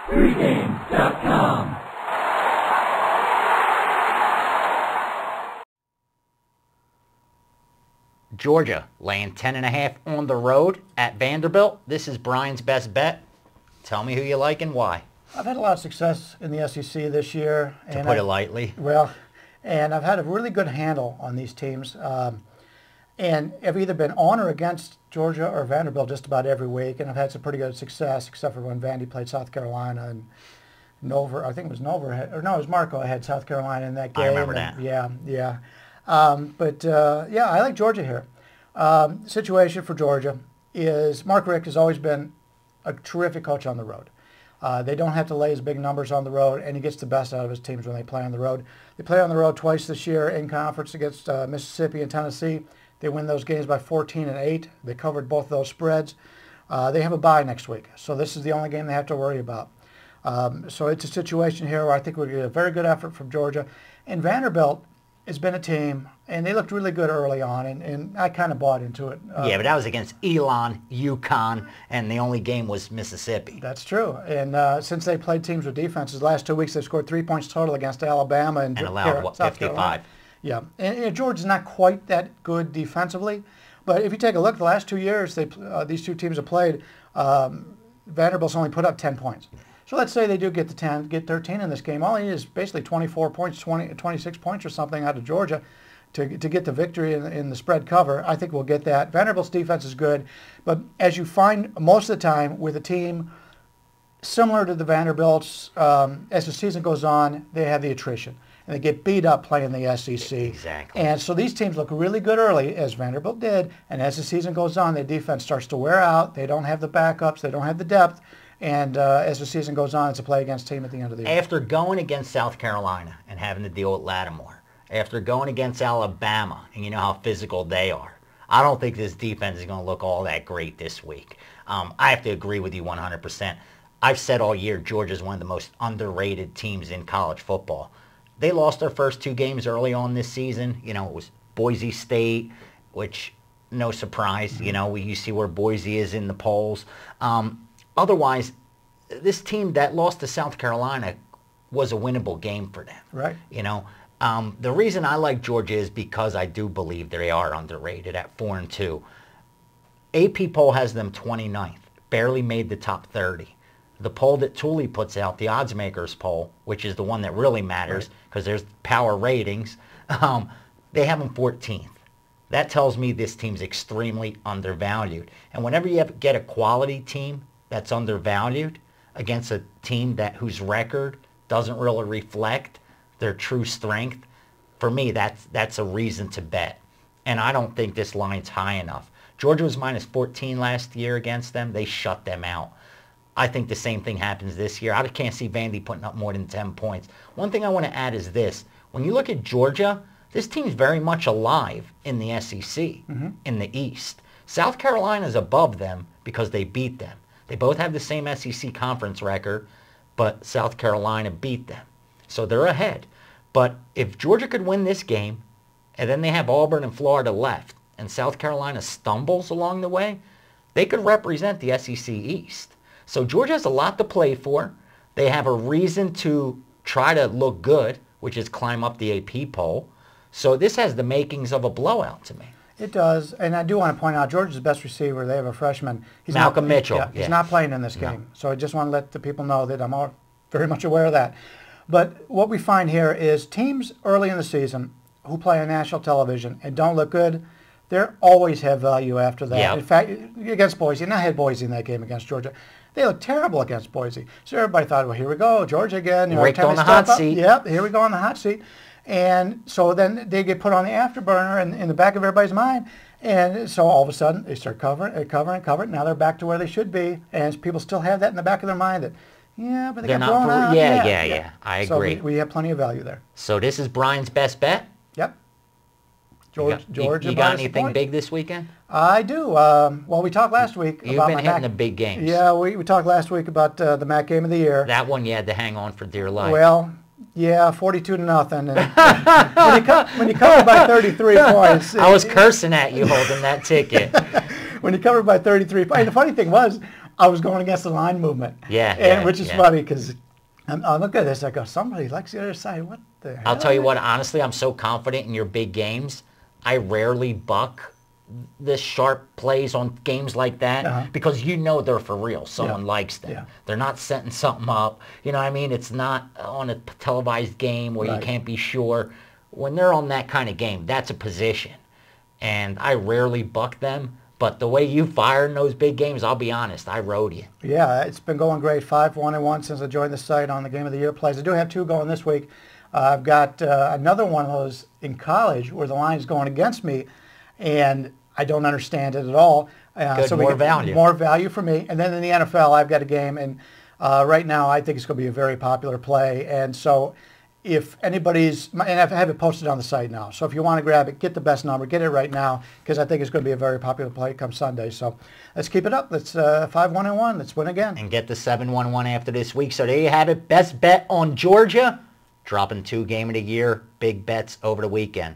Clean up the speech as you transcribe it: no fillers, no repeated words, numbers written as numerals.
Pregame.com. Georgia laying 10.5 on the road at Vanderbilt. This is Brian's best bet. Tell me who you like and why. I've had a lot of success in the SEC this year. To put it lightly. Well, and I've had a really good handle on these teams. And I've either been on or against Georgia or Vanderbilt just about every week. And I've had some pretty good success, except for when Vandy played South Carolina and Nova, I think it was Nova, it was Marco had South Carolina in that game. I remember that. Yeah. I like Georgia here. Situation for Georgia is Mark Richt has always been a terrific coach on the road. They don't have to lay his big numbers on the road, and he gets the best out of his teams when they play on the road. They play on the road twice this year in conference against Mississippi and Tennessee. They win those games by 14 and 8. They covered both those spreads. They have a bye next week, so this is the only game they have to worry about. So it's a situation here where I think we're going to get a very good effort from Georgia. And Vanderbilt has been a team, and they looked really good early on, and I kind of bought into it. Yeah, but that was against Elon, UConn, and the only game was Mississippi. That's true. And since they played teams with defenses, the last 2 weeks they've scored 3 points total against Alabama and allowed, South 55? Carolina. Yeah, and Georgia's not quite that good defensively, but if you take a look, the last 2 years these two teams have played, Vanderbilt's only put up 10 points. So let's say they do get 13 in this game. All he is basically 24 points, 26 points or something out of Georgia to get the victory in the spread cover. I think we'll get that. Vanderbilt's defense is good, but as you find most of the time with a team similar to the Vanderbilts, as the season goes on, they have the attrition. And they get beat up playing the SEC. Exactly. And so these teams look really good early, as Vanderbilt did, and as the season goes on, their defense starts to wear out. They don't have the backups. They don't have the depth. And as the season goes on, it's a play against team at the end of the year. After going against South Carolina and having to deal with Lattimore, after going against Alabama, and you know how physical they are, I don't think this defense is going to look all that great this week. I have to agree with you 100%. I've said all year Georgia's one of the most underrated teams in college football. They lost their first 2 games early on this season. You know, it was Boise State, which, no surprise. Mm-hmm. You know, you see where Boise is in the polls. Otherwise, this team that lost to South Carolina was a winnable game for them. Right. You know, the reason I like Georgia is because I do believe they are underrated at 4-2. AP poll has them 29th, barely made the top 30. The poll that Thule puts out, the odds makers poll, which is the one that really matters because there's power ratings, they have them 14th. That tells me this team's extremely undervalued. And whenever you get a quality team that's undervalued against a team whose record doesn't really reflect their true strength, for me, that's a reason to bet. And I don't think this line's high enough. Georgia was minus 14 last year against them. They shut them out. I think the same thing happens this year. I can't see Vandy putting up more than 10 points. One thing I want to add is this. When you look at Georgia, this team's very much alive in the SEC, in the East. South Carolina's above them because they beat them. They both have the same SEC conference record, but South Carolina beat them. So they're ahead. But if Georgia could win this game, and then they have Auburn and Florida left, and South Carolina stumbles along the way, they could represent the SEC East. So Georgia has a lot to play for. They have a reason to try to look good, which is climb up the AP poll. So this has the makings of a blowout to me. It does, and I do want to point out Georgia's best receiver, they have a freshman. Malcolm Mitchell. Yeah, he's not playing in this game. So I just want to let the people know that I'm very much aware of that. But what we find here is teams early in the season who play on national television and don't look good, they always have value after that. Yep. In fact, against Boise, and I had Boise in that game against Georgia, they looked terrible against Boise. So everybody thought, well, here we go, Georgia again. Rick on the hot seat. Yep, here we go on the hot seat. And so then they get put on the afterburner in the back of everybody's mind. And so all of a sudden they start covering. Now they're back to where they should be. And people still have that in the back of their mind that, yeah, but they're not blown out. Yeah. I agree. So we have plenty of value there. So this is Brian's best bet? Yep. Georgia. You got anything big this weekend? I do. Well, we talked last week You've about been my hitting MAC. the big games. Yeah, we talked last week about the MAC game of the year. That one you had to hang on for dear life. Well, yeah, 42-0. And when you cover by 33 points. I was cursing at you holding that ticket. When you covered by 33 points. And the funny thing was, I was going against the line movement. Which is funny because I look at this, I go, somebody likes the other side. What the hell? I'll tell you what, honestly, I'm so confident in your big games. I rarely buck the sharp plays on games like that because you know they're for real. Someone likes them. Yeah. They're not setting something up. You know what I mean? It's not on a televised game where you can't be sure. When they're on that kind of game, that's a position. And I rarely buck them. But the way you fired in those big games, I'll be honest, I rode you. Yeah, it's been going great. 5-1-1 since I joined the site on the Game of the Year plays. I do have 2 going this week. I've got another one of those in college where the line's going against me, and I don't understand it at all. So more value. More value for me. And then in the NFL, I've got a game, and right now I think it's going to be a very popular play. And so if anybody's, and I have it posted on the site now, so if you want to grab it, get the best number, get it right now, because I think it's going to be a very popular play come Sunday. So let's keep it up. Let's 5-1-1. Let's win again. And get the 7-1-1 after this week. So there you have it. Best bet on Georgia. Dropping 2 game of the year. Big bets over the weekend.